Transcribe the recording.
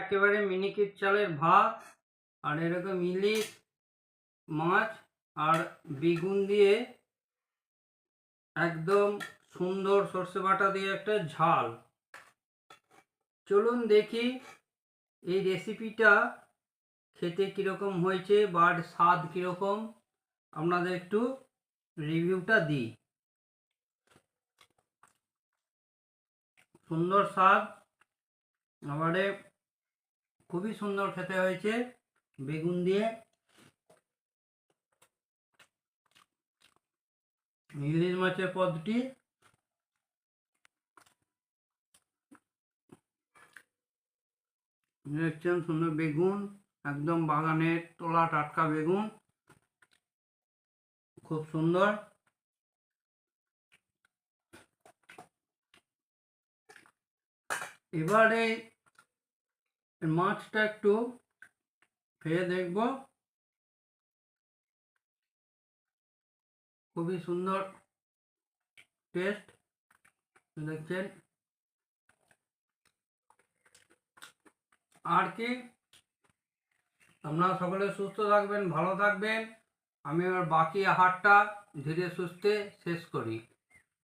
একেবারে মিনিকেট চালের ভাত আর এরকম ইলিশ মাছ আর বেগুন দিয়ে একদম সুন্দর সর্ষে বাটা দিয়ে একটা ঝাল। চলুন দেখি এই রেসিপিটা খেতে কীরকম হয়েছে বা স্বাদ কীরকম, আপনাদের একটু রিভিউটা দিই। সুন্দর স্বাদ, আবারে খুবই সুন্দর খেতে হয়েছে বেগুন দিয়ে। ইলিশ মাছের পদটি দেখছেন, সুন্দর বেগুন, একদম বাগানের তোলা টাটকা বেগুন, খুব সুন্দর। এবারে মাছটা একটু খেয়ে দেখব। খুবই সুন্দর টেস্ট, দেখছেন। আর কি, আপনারা সকলে সুস্থ থাকবেন, ভালো থাকবেন। আমি আমার বাকি আহারটা ধীরে সুস্থে শেষ করি।